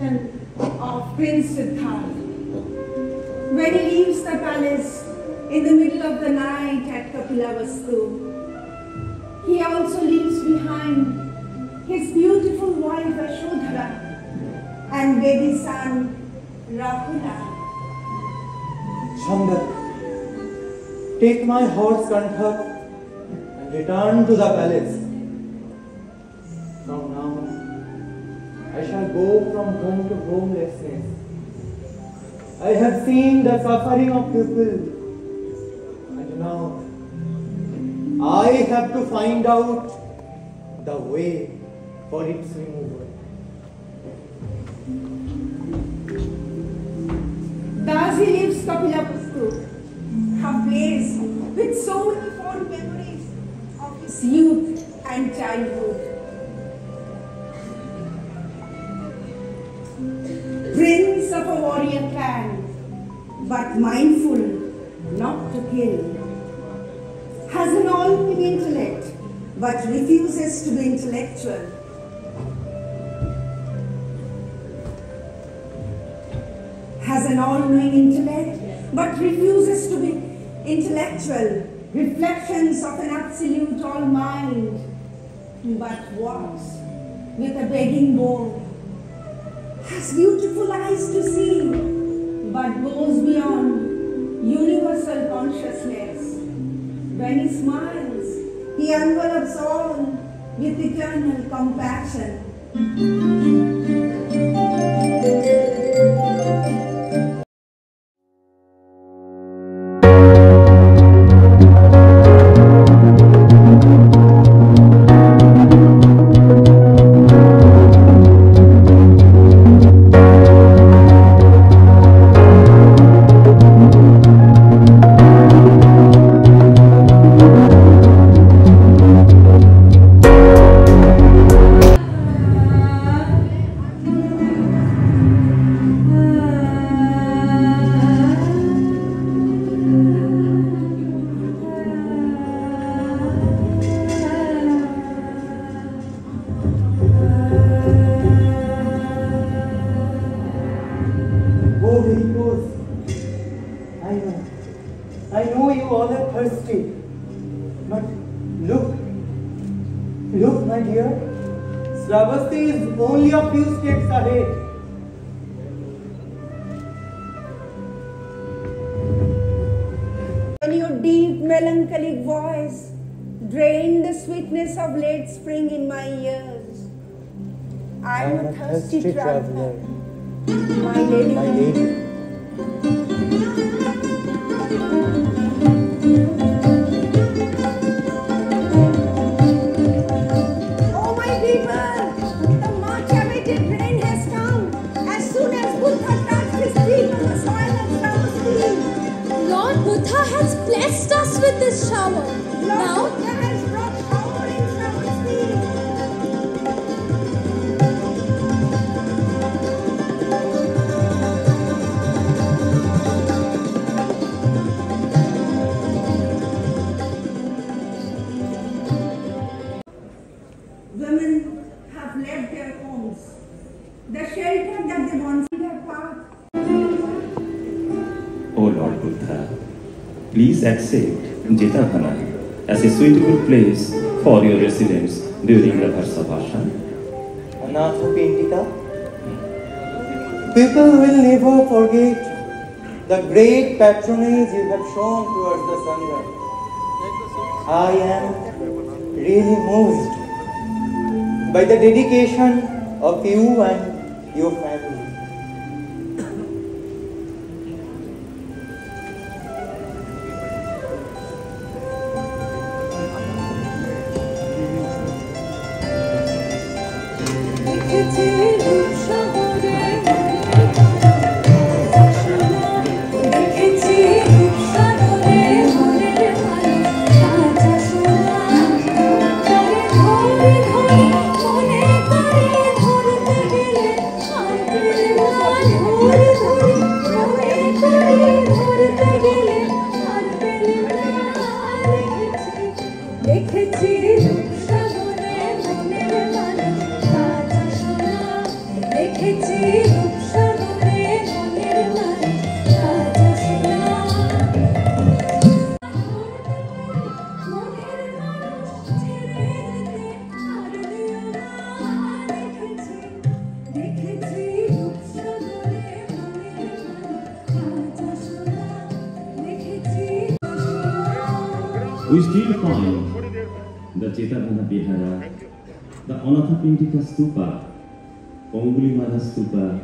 coronation of Prince Siddhartha. When he leaves the palace in the middle of the night at Kapilavastu, he also leaves behind his beautiful wife Yashodhara and baby son Rahula. Chandak, take my horse Kanthak and return to the palace. From now, I shall go from home to homelessness. I have seen the suffering of people, and now I have to find out the way for its removal. Thus he leaves Kapilavastu, a place with so many fond memories of his youth and childhood. Prince of a warrior clan, but mindful not to kill. Has an all-knowing intellect, but refuses to be intellectual. Has an all-knowing intellect, but refuses to be intellectual. Reflections of an absolute all-mind, but walks with a begging bowl. Has beautiful eyes to see, but goes beyond universal consciousness. When he smiles, he envelops all with eternal compassion. I know you all are thirsty, but look, my dear, Shravasti is only a few steps ahead. When your deep melancholic voice drained the sweetness of late spring in my ears, I am a thirsty traveler, my lady. Oh my people, the much awaited rain has come as soon as Buddha touched his feet on the soil of Shravasti. Lord Buddha has blessed us with this shower. Now Buddha has brought shower in Shravasti. Women have left their homes, the shelter that they once their path. O Lord Buddha, please accept Jetavana as a suitable place for your residence during the Bharsabhasha. Anatha Pintika, people will never forget the great patronage you have shown towards the Sangha. I am really moved by the dedication of you and your family. Thank you. We still find the Jetavana Vihara, the Anathapindika Stupa, Angulimala Stupa,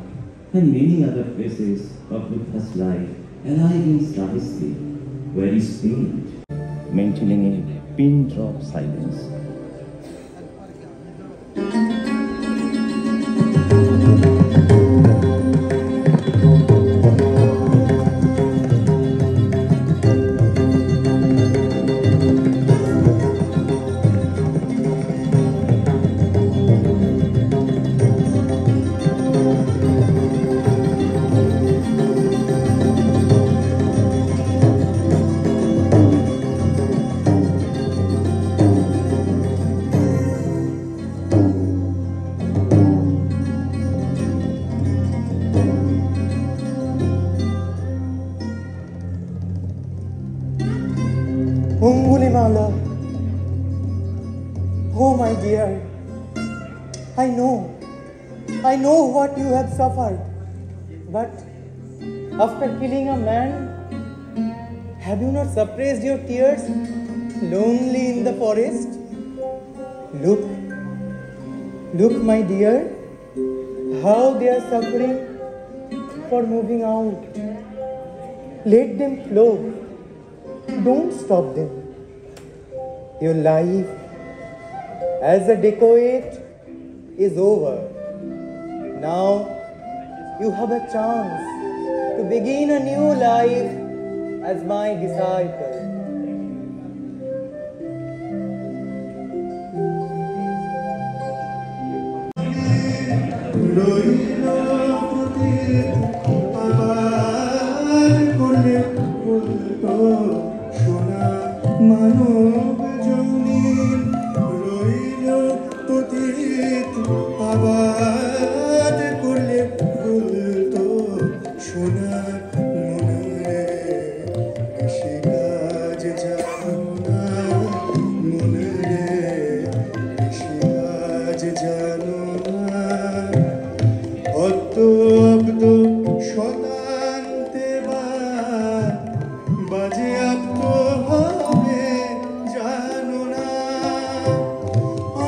and many other places of Buddha's life alive in Sahasri, where he stayed, maintaining a pin drop silence. Angulimala, oh my dear, I know what you have suffered, but after killing a man, have you not suppressed your tears lonely in the forest? Look my dear, how they are suffering for moving out. Let them flow. Don't stop them. Your life as a dacoit is over. Now you have a chance to begin a new life as my disciple. মানব জমিন রইল পতিত আবাদ করলে বলতো সোনা মনে সে কাজ জানো না মনে সে কাজ জানো না অত অব্দ শতান্তে বাজে আব্দ হবে জানো না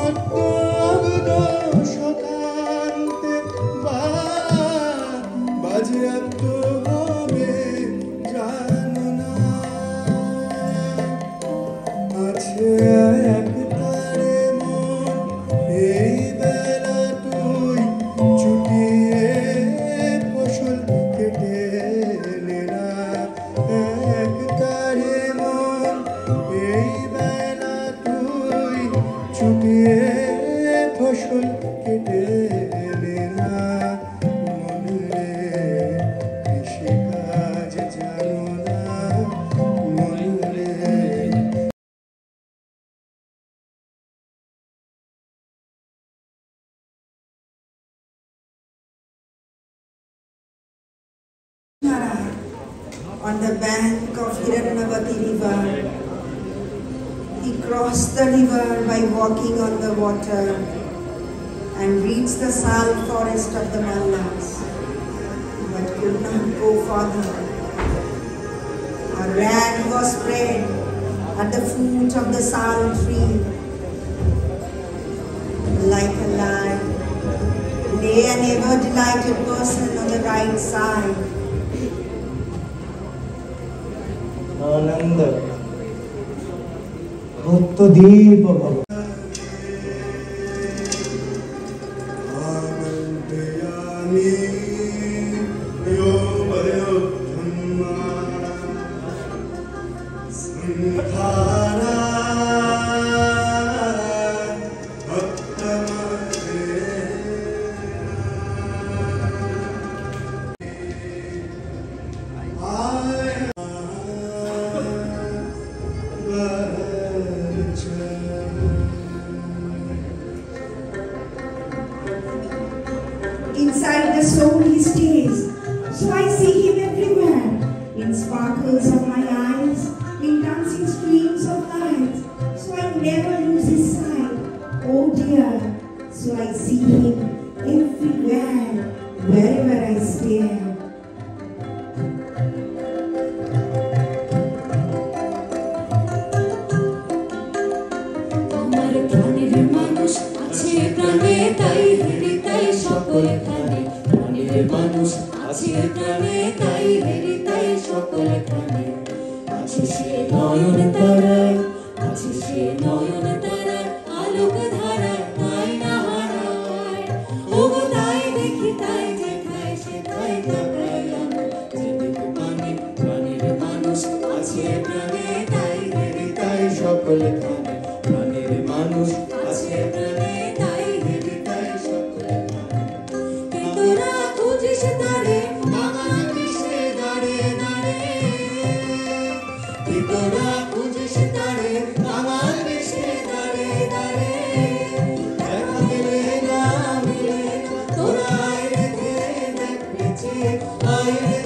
অত অব্দ শতান্তে বাজে আব্দ হবে জানো না আছে এক তারে মন এই বেলা তুই চুটিয়ে ফসল কেটে নে না এক তারে মন এই বেলা তুই চুটিয়ে ফসল কেটে নে না মনে সে কাজ জানো না মনে On the bank of Hiranyavati river. He crossed the river by walking on the water and reached the sal forest of the Mallas, but could not go further. A rag was spread at the foot of the sal tree. Like a lion lay an ever-delighted person on the right side. आनंद भक्तदीप भव आनंदयामी यो भयो धम्मा संधारा Inside the soul he stays. So I see him everywhere, in sparkles of my eyes, in dancing streams of light. So I never lose his sight, oh dear. So I see him everywhere, wherever I stare. আমার প্রাণের মানুষ আছে প্রাণে তাই হেরি তাই সকলখানে প্রাণের মানুষ আছে প্রাণে তাই হেরি তাই সকলখানে আছে সে নয়ন তারায় আছে সে নয়ন তারায় আলোক ধারায় তাই না হারায় ওগো তাই দেখি তাই দেখায় সে তাই তাকাই আমি যেদিকে পানে প্রাণের মানুষ আছে প্রাণে তাই হেরি তাই সকলখানে প্রাণের মানুষ আছে প্রাণে তাই হেরি তাই সকলখানে তোরা খুঁজিস তারে বাংলাদেশে দাঁড়ে দাঁড়ে তোরা খুঁজিস তারে বাংলাদেশে দাঁড়ে দাঁড়ে দেখা মিলে না মিলে তোরা আইরে দেখেছে আইরে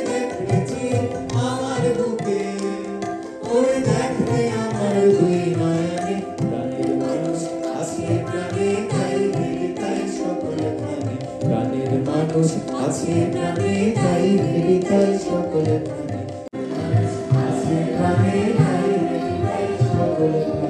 দেখেছে আমার বুকে ওরে দেখে আমার দুই নয়নে প্রাণের মানুষ আছে প্রাণে তাই হেরি তাই সকলখানে প্রাণের মানুষ আছে প্রাণে তাই হেরি তাই সকলখানে আছে প্রাণে তাই হেরি তাই সকলখানে